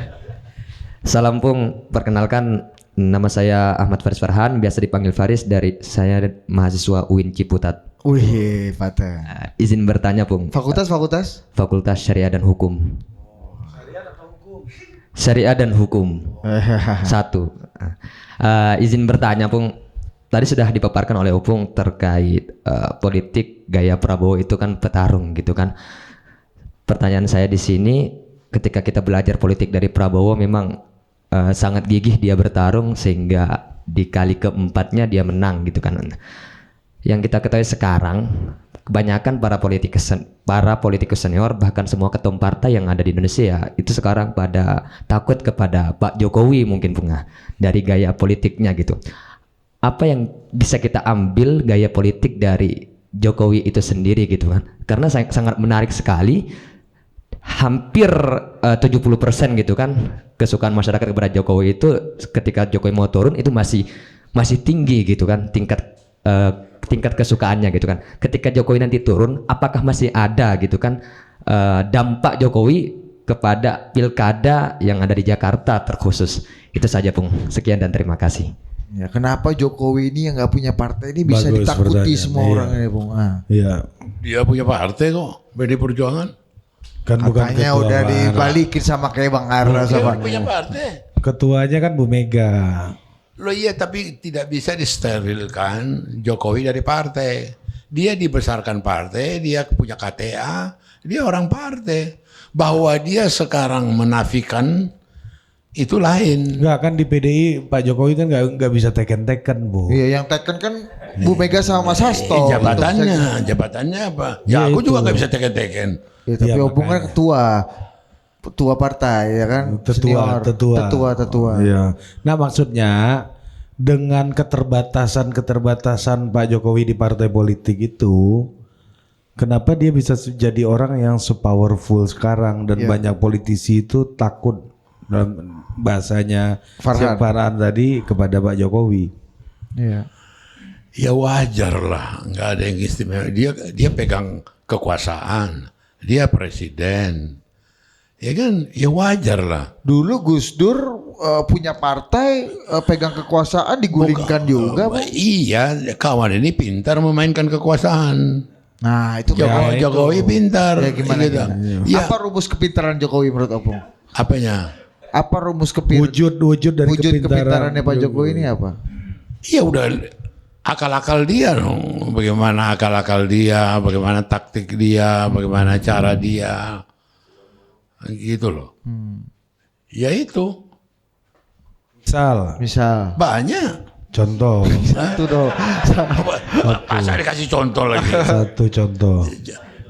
Salam Pung, perkenalkan nama saya Ahmad Faris Farhan, biasa dipanggil Faris, dari saya mahasiswa UIN Ciputat. Wih, Patah. Izin bertanya Pung. Fakultas? Fakultas Syariah dan Hukum. Syariah dan Hukum. Satu. Izin bertanya Pung. Tadi sudah dipaparkan oleh Opung terkait politik gaya Prabowo itu kan petarung gitu kan. Pertanyaan saya di sini, ketika kita belajar politik dari Prabowo memang sangat gigih dia bertarung sehingga di kali keempatnya dia menang gitu kan. Yang kita ketahui sekarang kebanyakan para politikus senior bahkan semua ketum partai yang ada di Indonesia itu sekarang pada takut kepada Pak Jokowi mungkin Bunga dari gaya politiknya gitu. Apa yang bisa kita ambil gaya politik dari Jokowi itu sendiri gitu kan? Karena sangat menarik sekali, hampir 70% gitu kan kesukaan masyarakat kepada Jokowi itu ketika Jokowi mau turun itu masih tinggi gitu kan tingkat kesukaannya gitu kan. Ketika Jokowi nanti turun, apakah masih ada gitu kan dampak Jokowi kepada pilkada yang ada di Jakarta terkhusus? Itu saja Pung. Sekian dan terima kasih. Ya, kenapa Jokowi ini yang nggak punya partai ini bisa Bagus ditakuti pertanyaan. semua orang ini, Bung? Iya. Dia punya partai kok, PD Perjuangan. Kan bukan Katanya ketua udah Bara. dibalikin sama kayak Bang Ara Dia sama. punya partai. Ketuanya kan Bu Mega. Loh iya, tapi tidak bisa disterilkan Jokowi dari partai. Dia dibesarkan partai, dia punya KTA, dia orang partai. Bahwa dia sekarang menafikan itu lain. Enggak kan di PDI Pak Jokowi kan nggak bisa teken-teken Bu. Iya, yang teken kan Bu Mega sama Mas Hasto. Jabatannya apa? Ya, Ya, aku itu. juga nggak bisa teken-teken. Ya, tapi Iya, Opung kan ketua partai ya kan. Senior. Tetua. Iya. Nah maksudnya dengan keterbatasan Pak Jokowi di partai politik itu, kenapa dia bisa jadi orang yang sepowerful sekarang dan Iya. banyak politisi itu takut dalam bahasanya Farhan tadi kepada Pak Jokowi. Iya. Ya wajar lah, nggak ada yang istimewa. Dia pegang kekuasaan, dia presiden, ya kan, ya wajar lah. Dulu Gus Dur punya partai, pegang kekuasaan, digulingkan juga. Bang. Iya, kawan ini pintar memainkan kekuasaan. Nah itu kan. Jokowi pintar. Ya gimana, gitu. gimana? Ya, Apa rumus kepintaran Jokowi menurut Opung? apanya? Apa rumus Wujud dari kepintarannya Pak Jokowi ini apa? Iya udah akal-akal dia dong. Bagaimana akal-akal dia, bagaimana taktik dia, bagaimana cara dia. Gitu loh. Ya itu. Misal Banyak. contoh Itu dong. Masa dikasih contoh lagi. satu contoh.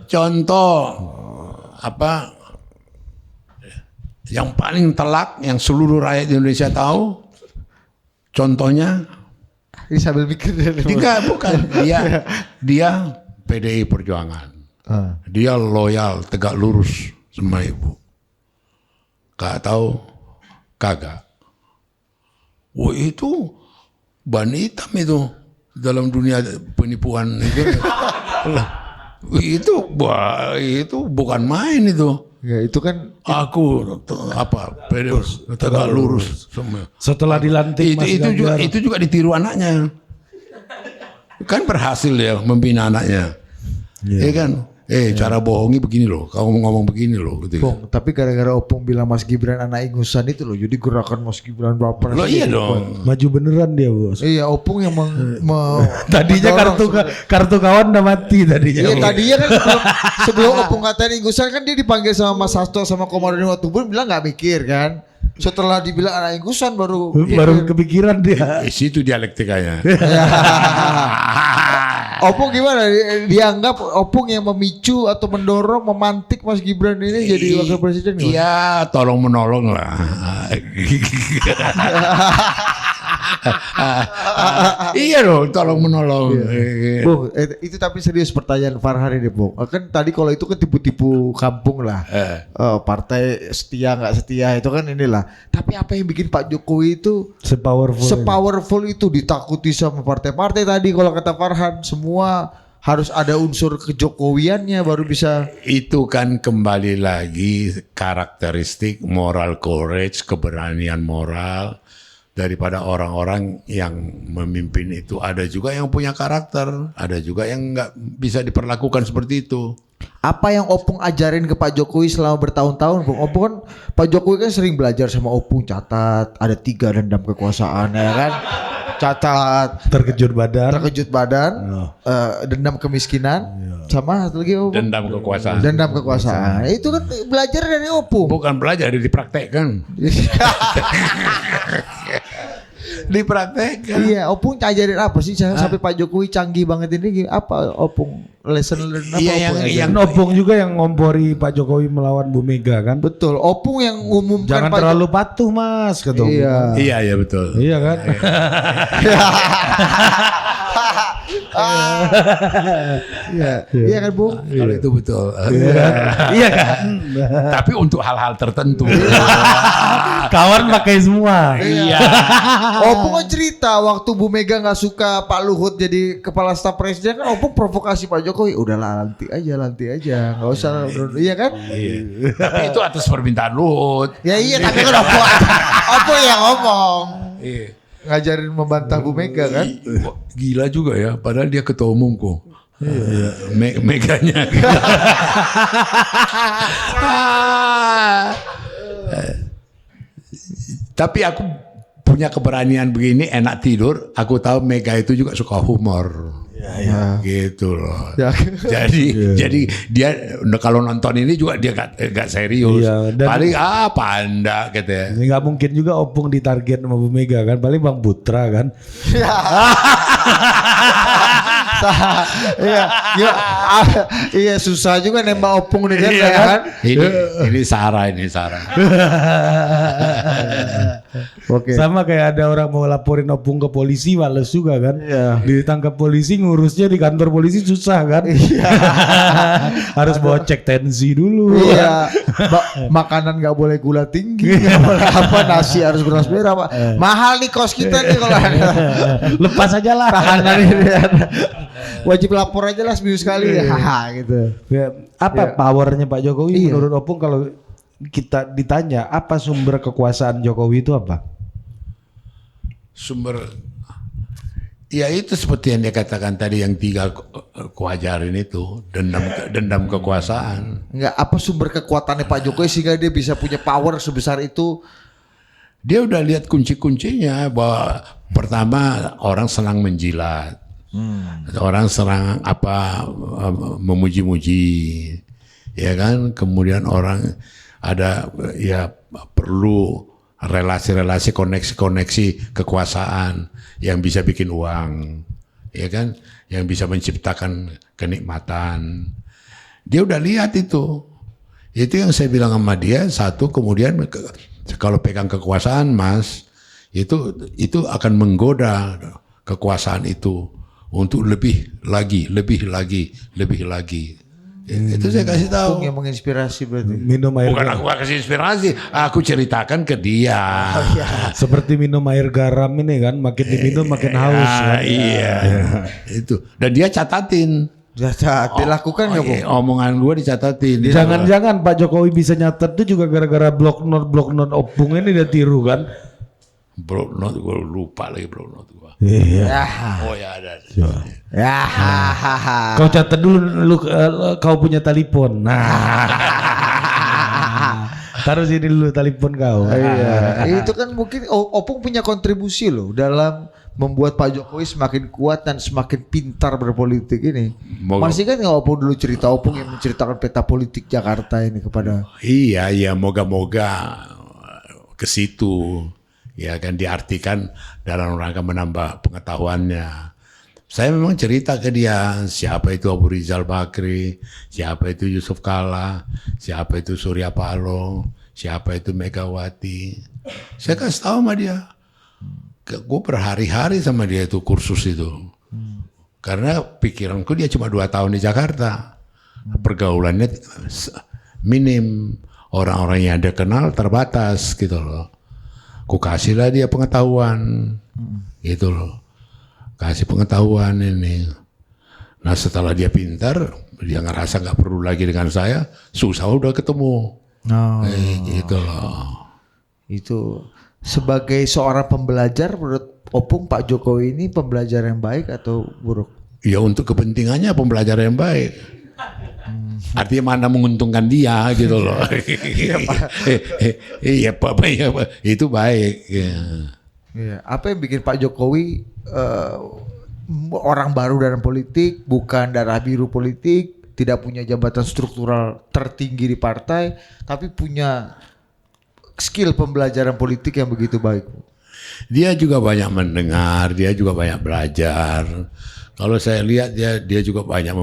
Contoh apa yang paling telak yang seluruh rakyat Indonesia tahu, contohnya Ini sambil mikir dari bukan dia PDI Perjuangan, dia loyal tegak lurus sama ibu, gak tahu kagak. Wah itu ban hitam itu dalam dunia penipuan itu. itu bukan main itu. Ya itu kan Aku PDI tegak lurus semua. Setelah dilantik Mas Ganjar. Itu juga ditiru anaknya. Kan berhasil ya membina anaknya. Iya kan? Cara bohongi begini loh. Kamu ngomong begini loh gitu. Bung, tapi gara-gara Opung bilang Mas Gibran anak ingusan itu loh, jadi gerakan Mas Gibran berapa? Loh iya dong. Maju beneran dia, Bos. Iya, Opung yang Tadinya kartu kawan udah mati tadinya. Iya, tadinya kan sebelum Opung katain ingusan kan dia dipanggil sama Mas Hasto sama Komarudin Watubun bilang nggak mikir kan. Setelah dibilang anak ingusan baru kepikiran dia. Situ dialektikanya. Opung gimana? Dianggap Opung yang memicu atau mendorong, memantik Mas Gibran ini jadi wakil presiden gimana? Iya, tolong menolong lah. Iya dong, tolong menolong. Bung, itu tapi serius pertanyaan Farhan ini, Bung. Kan tadi kalau itu kan tipu-tipu kampung lah. Partai setia nggak setia itu kan inilah. Tapi apa yang bikin Pak Jokowi itu sepowerful itu ditakuti sama partai-partai tadi kalau kata Farhan semua harus ada unsur kejokowiannya baru bisa. Itu kan kembali lagi karakteristik moral courage, keberanian moral daripada orang-orang yang memimpin itu. Ada juga yang punya karakter, ada juga yang nggak bisa diperlakukan seperti itu. Apa yang Opung ajarin ke Pak Jokowi selama bertahun-tahun, Bung? Opung kan, Pak Jokowi kan sering belajar sama Opung, catat ada 3 dendam kekuasaan ya kan. Catat terkejut badan, dendam kemiskinan, sama satu lagi Opung. Dendam kekuasaan. Itu kan belajar dari Opung. Bukan belajar, dipraktekkan. Dipraktekkan. Iya, Opung ajarin apa sih sampai Pak Jokowi canggih banget ini? Apa Opung lesson learn apa? Iya, yang Opung juga yang ngompori Pak Jokowi melawan Bu Mega kan. Betul, Opung yang umumkan jangan terlalu patuh Mas kata Opung. Iya betul. Iya kan. Iya kan Bung? Kalau itu betul. Iya kan. Tapi untuk hal-hal tertentu. Kawan pakai semua. Iya. Opung kan cerita waktu Bu Mega nggak suka Pak Luhut jadi kepala staf presiden kan Opung provokasi Pak Jokowi. Udahlah nanti aja, nggak usah. Iya kan? Iya. Tapi itu atas permintaan Luhut. Ya iya, tapi kan Opung yang ngomong. Iya. Ngajarin membantah Bu Mega kan? Gila juga ya, padahal dia ketua umum kok. Iya. Meganya. Tapi aku punya keberanian begini, enak tidur. Aku tahu Mega itu juga suka humor. Ya. Gitu loh. Ya. Jadi dia kalau nonton ini juga dia gak serius. Iya, paling panda gitu ya. Nggak mungkin juga Opung ditarget sama Bu Mega kan, paling Bang Putra kan. Iya susah juga nembak Opung nih kan. Ini Sarah. Oke. Sama kayak ada orang mau laporin Opung ke polisi, males juga kan. Iya. Ditangkap polisi, ngurusnya di kantor polisi susah kan. Harus bawa cek tensi dulu. Iya. Makanan nggak boleh gula tinggi, nggak boleh apa, nasi harus beras merah Pak. Mahal nih kos kita nih kalau ada. Lepas aja lah. Tahanan ini. Wajib lapor aja lah seminggu sekali ya. Gitu. Ya, apa powernya Pak Jokowi menurut Opung kalau kita ditanya apa sumber kekuasaan Jokowi itu apa? Ya itu seperti yang dia katakan tadi, yang 3 kewajaran itu, dendam kekuasaan. Enggak, apa sumber kekuatannya Pak Jokowi sehingga dia bisa punya power sebesar itu? Dia udah lihat kunci-kuncinya, bahwa pertama orang senang menjilat. Orang senang memuji-muji. Ya kan? Kemudian orang ada perlu relasi-relasi, koneksi-koneksi kekuasaan yang bisa bikin uang, ya kan, yang bisa menciptakan kenikmatan. Dia udah lihat itu yang saya bilang sama dia. Satu, kemudian kalau pegang kekuasaan Mas, itu akan menggoda kekuasaan itu untuk lebih lagi. Itu saya kasih tahu. Yang menginspirasi berarti. Minum air. Bukan aku kasih inspirasi, aku ceritakan ke dia. Seperti minum air garam ini kan, makin diminum makin haus. Kan? Iya. Itu. Dan dia catatin. Dilakukan nggak Bu? Omongan gue dicatatin. Jangan-jangan Pak Jokowi bisa nyatet itu juga gara-gara blok note Opung ini dia tiru kan? Bro not gue lupa lagi bro not gue. Iya. Oh ya ada. Ya, hahaha. Kau catat dulu kau punya telepon. Nah. Taruh sini dulu telepon kau. Iya, itu kan mungkin Opung punya kontribusi loh dalam membuat Pak Jokowi semakin kuat dan semakin pintar berpolitik ini. Masih kan nggak Opung dulu cerita Opung yang menceritakan peta politik Jakarta ini kepada. Iya, moga-moga ke situ. Ya kan diartikan dalam rangka menambah pengetahuannya. Saya memang cerita ke dia siapa itu Abu Rizal Bakri, siapa itu Yusuf Kala, siapa itu Surya Paloh, siapa itu Megawati. Saya kasih tahu sama dia. Gue berhari-hari sama dia itu kursus itu. Karena pikiranku dia cuma 2 tahun di Jakarta. Pergaulannya minim. Orang-orang yang dia kenal terbatas gitu loh. Ku kasihlah dia pengetahuan. Gitu loh. Kasih pengetahuan ini. Nah setelah dia pintar, dia ngerasa nggak perlu lagi dengan saya, susah udah ketemu. Gitu loh. Itu sebagai seorang pembelajar menurut Opung Pak Jokowi ini pembelajar yang baik atau buruk? Ya untuk kepentingannya pembelajaran yang baik. Artinya mana menguntungkan dia gitu loh. Iya Pak, itu baik. Ya. Iya. Apa yang bikin Pak Jokowi orang baru dalam politik, bukan darah biru politik, tidak punya jabatan struktural tertinggi di partai, tapi punya skill pembelajaran politik yang begitu baik? Dia juga banyak mendengar, dia juga banyak belajar. Kalau saya lihat dia juga banyak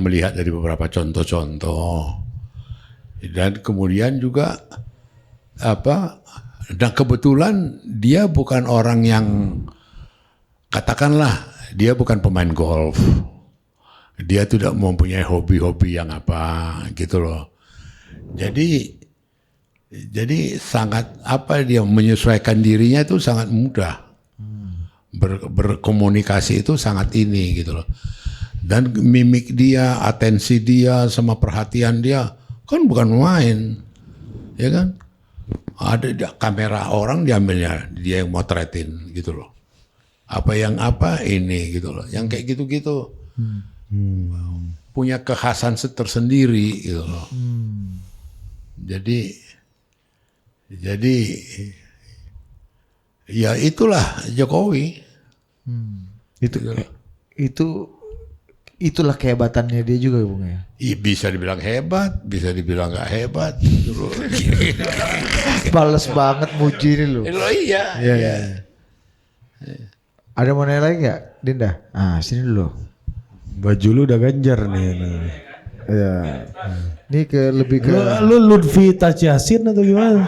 melihat dari beberapa contoh-contoh. Dan kemudian juga dan kebetulan dia bukan orang yang katakanlah dia bukan pemain golf. Dia tidak mempunyai hobi-hobi yang gitu loh. Jadi sangat dia menyesuaikan dirinya itu sangat mudah. Berkomunikasi itu sangat ini gitu loh. Dan mimik dia, atensi dia, sama perhatian dia kan bukan main, ya kan? Ada kamera orang diambilnya, dia yang motretin gitu loh. Ini gitu loh. Yang kayak gitu-gitu punya kekhasan tersendiri gitu loh. Jadi ya itulah Jokowi. Itulah kehebatannya dia juga, Bung ya. Bisa dibilang hebat, bisa dibilang nggak hebat. Males banget muji ini loh. Iya. Ada mau nanya lagi nggak, Dinda? Sini dulu. Baju lu udah ganjar nih. Ya. Ini lebih ke. Lu Lutfi Taci Yasin atau gimana?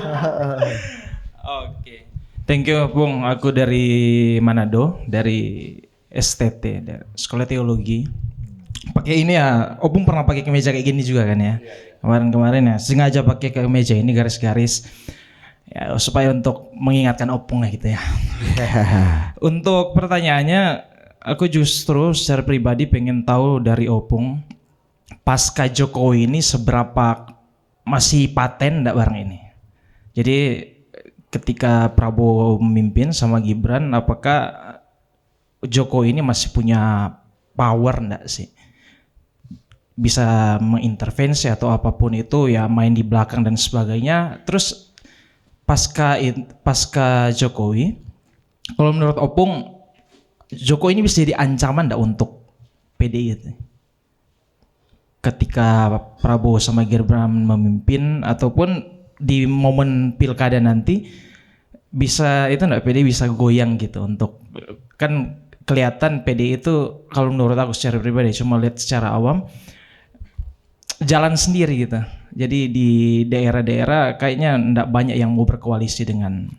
Oke. Thank you Bung. Aku dari Manado, dari STT, dari Sekolah Teologi. Pakai ini ya, Opung pernah pakai kemeja kayak gini juga kan ya. Kemarin-kemarin ya, sengaja pakai kemeja ini garis-garis. Ya, supaya untuk mengingatkan Opung lah gitu ya. Untuk pertanyaannya, aku justru secara pribadi pengen tahu dari Opung, pasca Jokowi ini seberapa masih paten enggak barang ini. Jadi ketika Prabowo memimpin sama Gibran, apakah Jokowi ini masih punya power enggak sih? Bisa mengintervensi atau apapun itu ya, main di belakang dan sebagainya. Terus pasca Jokowi, kalau menurut Opung, Jokowi ini bisa jadi ancaman enggak untuk PDI itu? Ketika Prabowo sama Gibran memimpin ataupun di momen pilkada nanti, bisa itu enggak PDI bisa goyang gitu? Untuk kan kelihatan PDI itu, kalau menurut aku secara pribadi, cuma lihat secara awam, jalan sendiri gitu. Jadi di daerah-daerah kayaknya enggak banyak yang mau berkoalisi dengan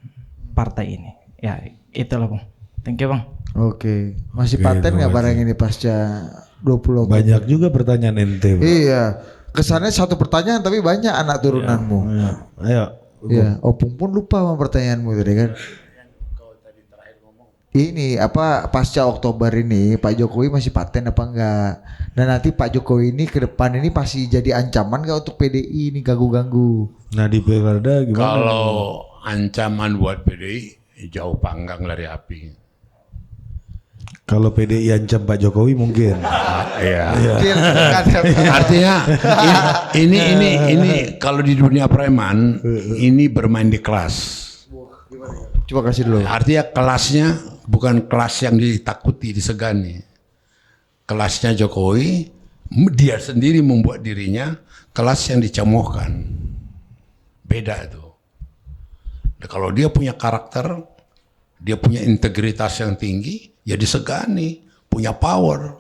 partai ini. Ya itulah Bang. Thank you Bang. Oke. Masih paten nggak barang ini pasca 20 Oktober? Banyak juga pertanyaan ente. Iya. Kesannya satu pertanyaan tapi banyak anak turunanmu. Ayo. Iya. Opung pun lupa sama pertanyaanmu tadi kan. Ini pasca Oktober ini Pak Jokowi masih paten apa enggak? Dan nanti Pak Jokowi ini ke depan ini pasti jadi ancaman enggak untuk PDI ini ganggu-ganggu? Nah di pilkada gimana? Kalau ancaman buat PDI jauh panggang lari api. Kalau PDI ancam Pak Jokowi mungkin. Iya. Mungkin kan. Artinya ini kalau di dunia preman ini bermain di kelas. Coba kasih dulu. Artinya kelasnya bukan kelas yang ditakuti, disegani. Kelasnya Jokowi, dia sendiri membuat dirinya kelas yang dicemohkan. Beda itu. Nah, kalau dia punya karakter, dia punya integritas yang tinggi, ya disegani, punya power.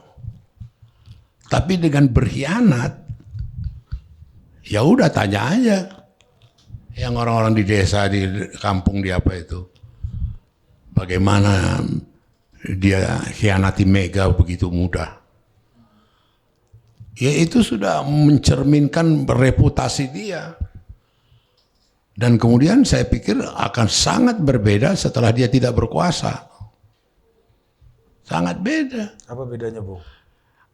Tapi dengan berkhianat, ya udah tanya aja. Yang orang-orang di desa, di kampung, di apa itu. Bagaimana dia khianati Mega begitu mudah. Ya itu sudah mencerminkan reputasi dia. Dan kemudian saya pikir akan sangat berbeda setelah dia tidak berkuasa. Sangat beda. Apa bedanya, Bu?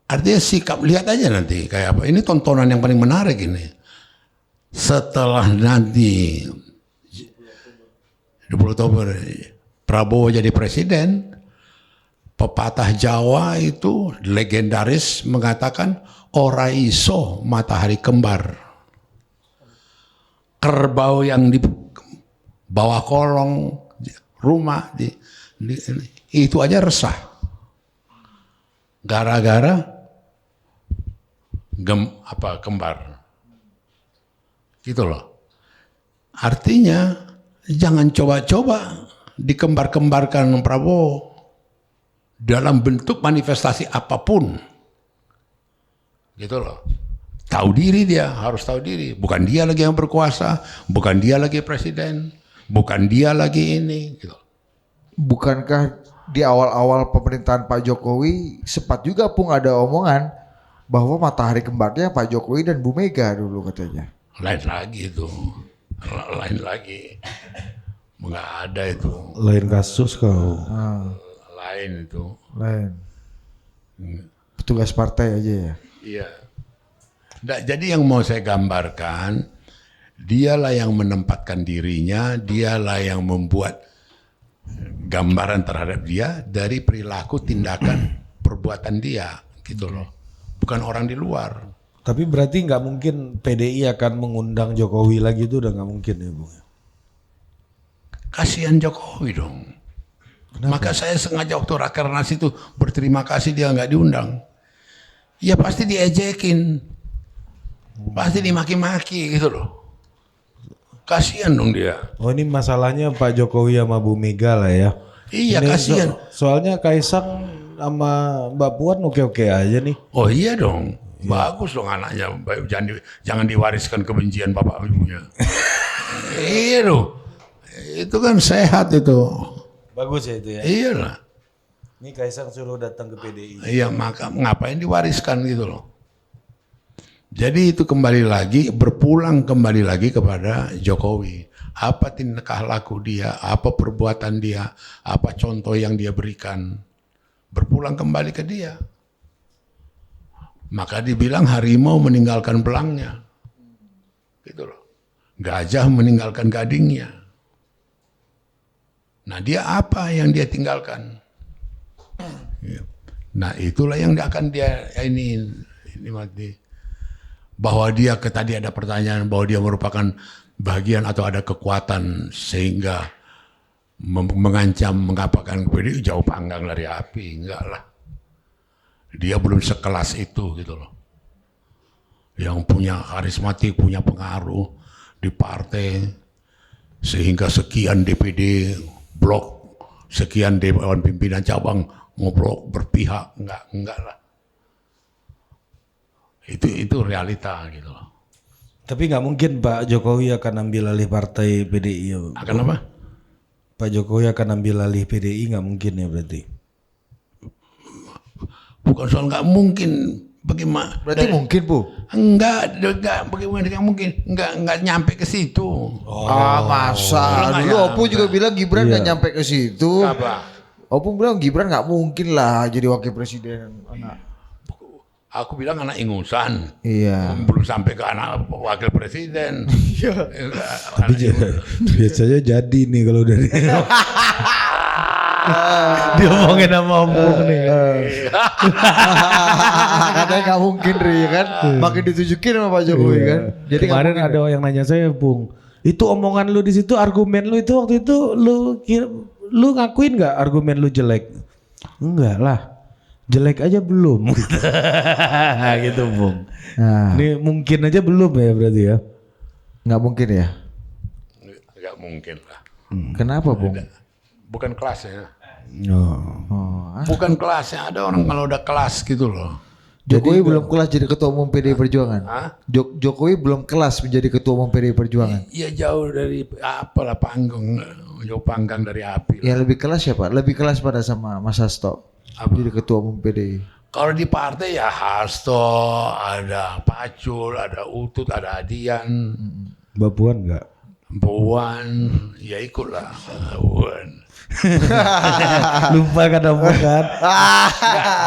Artinya sikap, lihat aja nanti kayak apa. Ini tontonan yang paling menarik ini. Setelah nanti 20 Oktober Prabowo jadi presiden, pepatah Jawa itu legendaris mengatakan ora iso matahari kembar. Kerbau yang di bawah kolong rumah itu aja resah. Gara-gara kembar. Gitu loh. Artinya jangan coba-coba dikembar-kembarkan Prabowo dalam bentuk manifestasi apapun. Gitu loh. Tahu diri dia, harus tahu diri. Bukan dia lagi yang berkuasa, bukan dia lagi presiden, bukan dia lagi ini. Gitu. Bukankah di awal-awal pemerintahan Pak Jokowi sempat juga Pung ada omongan bahwa matahari kembarnya Pak Jokowi dan Bu Mega dulu katanya. Lain lagi itu. Lain lagi. Nggak ada itu. Lain kasus kau. Lain itu. Lain. Petugas partai aja ya. Iya. Nah, jadi yang mau saya gambarkan, dialah yang menempatkan dirinya, dialah yang membuat gambaran terhadap dia dari perilaku, tindakan, perbuatan dia, gitu loh. Bukan orang di luar. Tapi berarti nggak mungkin PDI akan mengundang Jokowi lagi, itu udah nggak mungkin ya, Bu? Kasihan Jokowi dong. Kenapa? Maka saya sengaja waktu rakernas itu berterima kasih dia nggak diundang. Ya pasti diejekin. Pasti dimaki-maki gitu loh. Kasihan dong dia. Oh, ini masalahnya Pak Jokowi sama Bu Mega lah ya. Iya, Ini kasihan. Soalnya Kaisang sama Mbak Puan oke-oke aja nih. Oh iya dong. Bagus dong anaknya. Jangan diwariskan kebencian bapak ibunya. Iya loh. Itu kan sehat itu. Bagus ya itu ya. Iyalah. Ini Kaisang suruh datang ke PDI. Iya, maka ngapain diwariskan gitu loh. Jadi itu berpulang kembali lagi kepada Jokowi. Apa tingkah laku dia, apa perbuatan dia, apa contoh yang dia berikan. Berpulang kembali ke dia. Maka dibilang harimau meninggalkan belangnya. Gitu loh. Gajah meninggalkan gadingnya. Nah dia apa yang dia tinggalkan? Nah itulah yang akan dia ini mati. Bahwa dia tadi ada pertanyaan bahwa dia merupakan bagian atau ada kekuatan sehingga mengancam mengapakkan PDI jauh panggang dari api, enggak lah. Dia belum sekelas itu gitu loh. Yang punya karismatik, punya pengaruh di partai sehingga sekian DPD blok, sekian dewan pimpinan cabang ngobrol berpihak, enggak lah. Itu realita gitu loh. Tapi nggak mungkin Pak Jokowi akan ambil alih partai PDI ya. Akan apa? Pak Jokowi akan ambil alih PDI nggak mungkin ya berarti? Bukan soal nggak mungkin. Bagaimana? Berarti mungkin Bu? Enggak, bagaimana nggak mungkin? Enggak nyampe ke situ. Masa? Dulu Opung juga bilang Gibran nggak nyampe ke situ. Apa? Opung bilang Gibran nggak mungkin lah jadi wakil presiden. Aku bilang anak ingusan. Iya. Belum sampai ke anak wakil presiden. Tapi biasanya jadi nih kalau dari diomongin sama Opung nih. Katanya nggak mungkin Ri kan, makin ditunjukin sama Pak Jokowi kan. Jadi nggak Kemarin mungkin. ada yang nanya saya, Bung, itu omongan lu di situ, argumen lu itu waktu itu lu ngakuin nggak argumen lu jelek? Enggak lah, jelek aja belum. Gitu, Bung. Nah, Ini mungkin aja belum ya berarti ya. nggak mungkin ya. Nggak mungkin lah. Kenapa Bung? Bukan kelasnya. Oh, Bukan kelasnya. Ada orang kalau udah kelas gitu loh. Jokowi belum kelas jadi ketua umum PDI Perjuangan. Hah? Jokowi belum kelas menjadi ketua umum PDI Perjuangan. Iya jauh dari apalah panggung, jauh panggang dari api. Yang lebih kelas siapa? Lebih kelas pada sama Mas Hasto. Jadi ketua umum PDI. Kalau di partai ya Hasto, ada Pacul, ada Utut, ada Adian, Mbak Puan enggak? Puan, ya ikutlah Puan. Lupa kan Opung kan?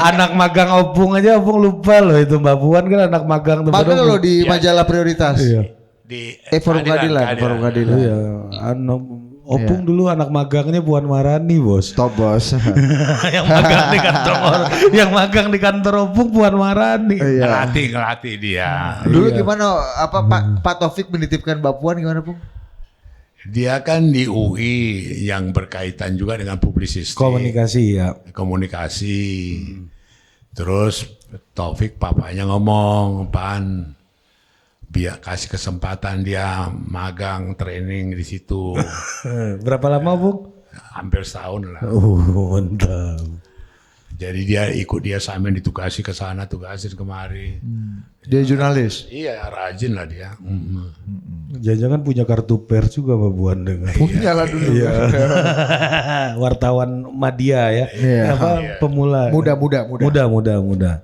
Anak magang Opung aja Opung lupa loh itu Mbak Puan kan anak magang tempat Padahal Opung. lo di majalah prioritas. Di Forum Keadilan. Forum Keadilan. Iya, Opung dulu anak magangnya Puan Marani bos. Top bos. yang magang di kantor Opung Puan Marani. Iya. Ngelatih dia. Dulu gimana Pak Taufik menitipkan Mbak Puan gimana Bung? Dia kan di UI yang berkaitan juga dengan publisistik. Komunikasi ya. Komunikasi. Terus Taufik papanya ngomong, Pan, biar kasih kesempatan dia magang training di situ. Berapa lama Bung? Hampir setahun lah. Mantap. Jadi dia sambil ditugasi ke sana, tugasin kemari. Dia jurnalis. Iya, rajin lah dia. Jangan-jangan punya kartu pers juga Mbak Puan dengan. Punya lah dulu. Wartawan media ya. Iya. Apa pemula. Muda. Muda.